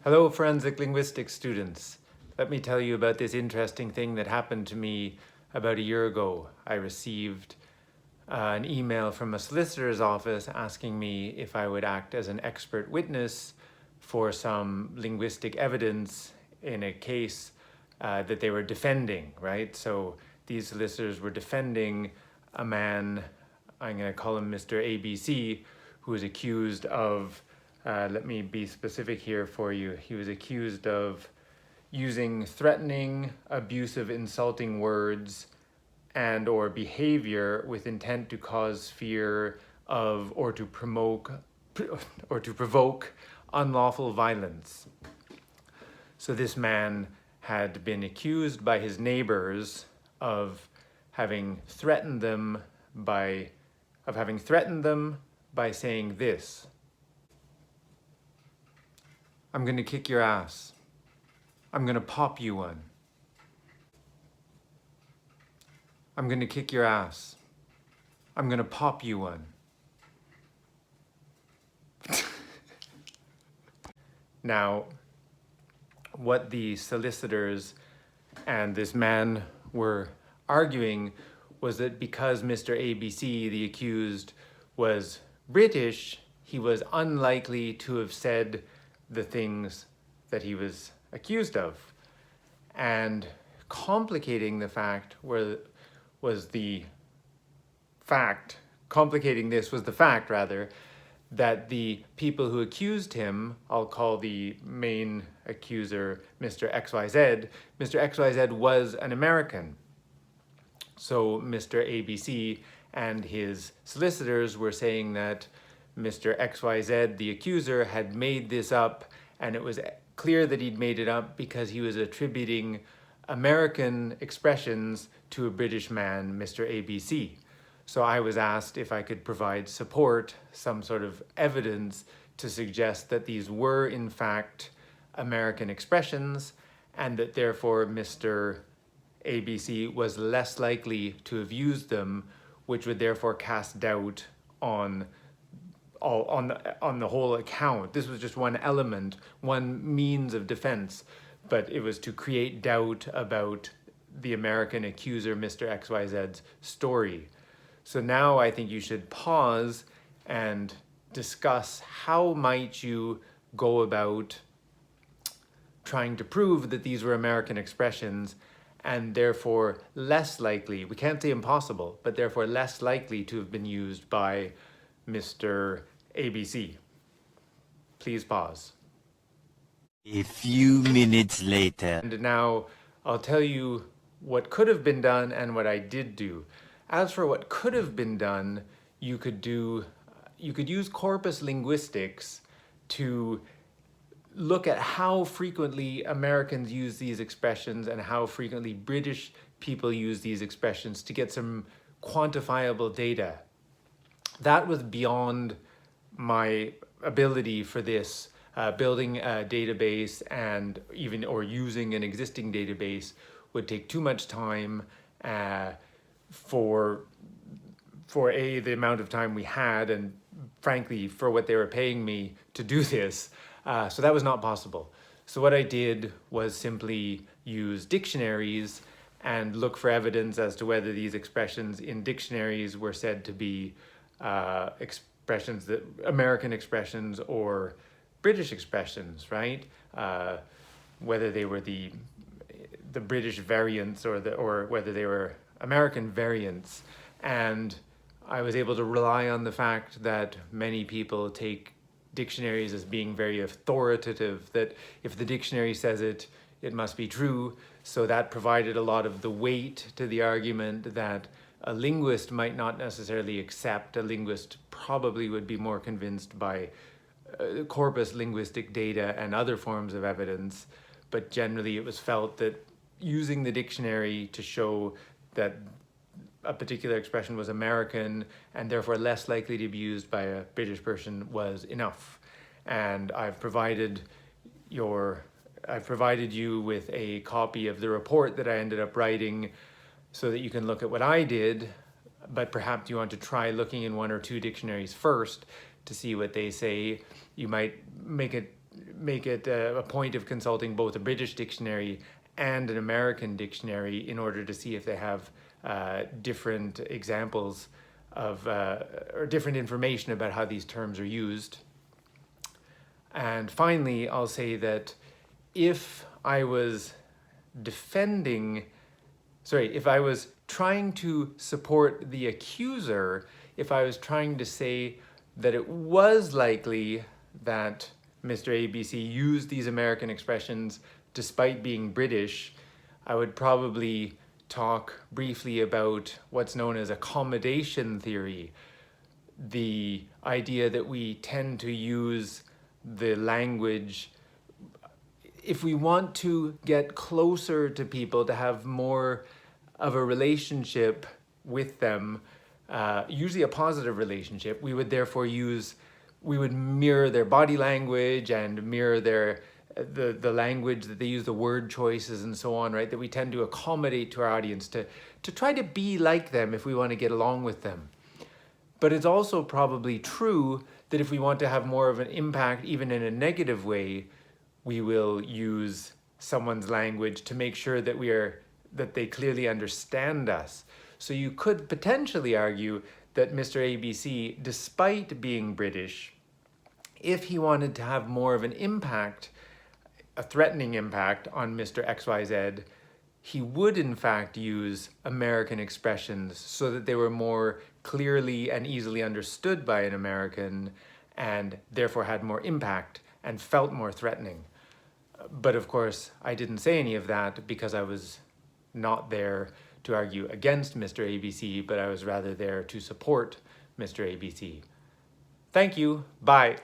Hello, forensic linguistics students. Let me tell you about this interesting thing that happened to me about a year ago. I received an email from a solicitor's office asking me if I would act as an expert witness for some linguistic evidence in a case that they were defending, right? So these solicitors were defending a man, I'm going to call him Mr. ABC, who was accused of let me be specific here for you. He was accused of using threatening, abusive, insulting words and or behavior with intent to cause fear of or to provoke unlawful violence. So this man had been accused by his neighbors of having threatened them by saying this: "I'm going to kick your ass. I'm going to pop you one. I'm going to kick your ass. I'm going to pop you one." Now, what the solicitors and this man were arguing was that because Mr. ABC, the accused, was British, he was unlikely to have said the things that he was accused of. And complicating this was the fact that the people who accused him, I'll call the main accuser Mr. XYZ, Mr. XYZ was an American. So Mr. ABC and his solicitors were saying that Mr. XYZ, the accuser, had made this up, and it was clear that he'd made it up because he was attributing American expressions to a British man, Mr. ABC. So I was asked if I could provide support, some sort of evidence to suggest that these were in fact American expressions, and that therefore Mr. ABC was less likely to have used them, which would therefore cast doubt on the whole account. This was just one element, one means of defense, but it was to create doubt about the American accuser, Mr. XYZ's story. So now I think you should pause and discuss how might you go about trying to prove that these were American expressions, and therefore less likely, we can't say impossible, but therefore less likely to have been used by Mr. ABC. Please pause. A few minutes later. And now I'll tell you what could have been done and what I did do. As for what could have been done, you could use corpus linguistics to look at how frequently Americans use these expressions and how frequently British people use these expressions to get some quantifiable data. That was beyond my ability for this. Building a database or using an existing database would take too much time for the amount of time we had, and frankly for what they were paying me to do this. So that was not possible. So what I did was simply use dictionaries and look for evidence as to whether these expressions in dictionaries were said to be expressions that American expressions or British expressions, right? Whether they were the British variants or whether they were American variants. And I was able to rely on the fact that many people take dictionaries as being very authoritative, that if the dictionary says it, it must be true. So that provided a lot of the weight to the argument that a linguist might not necessarily accept. A linguist probably would be more convinced by corpus linguistic data and other forms of evidence, but generally it was felt that using the dictionary to show that a particular expression was American and therefore less likely to be used by a British person was enough. And I've provided you with a copy of the report that I ended up writing so that you can look at what I did, but perhaps you want to try looking in one or two dictionaries first to see what they say. You might make it make it a point of consulting both a British dictionary and an American dictionary in order to see if they have different examples of or different information about how these terms are used. And finally, I'll say that if I was if I was trying to support the accuser, if I was trying to say that it was likely that Mr. ABC used these American expressions despite being British, I would probably talk briefly about what's known as accommodation theory, the idea that we tend to use the language if we want to get closer to people, to have more of a relationship with them, usually a positive relationship, we would therefore mirror their body language and mirror the language that they use, the word choices and so on, right? That we tend to accommodate to our audience to try to be like them if we want to get along with them. But it's also probably true that if we want to have more of an impact, even in a negative way, we will use someone's language to make sure that they clearly understand us. So you could potentially argue that Mr. ABC, despite being British, if he wanted to have more of an impact, a threatening impact on Mr. XYZ, he would in fact use American expressions so that they were more clearly and easily understood by an American and therefore had more impact and felt more threatening. But of course, I didn't say any of that because I was not there to argue against Mr. ABC, but I was rather there to support Mr. ABC. Thank you. Bye.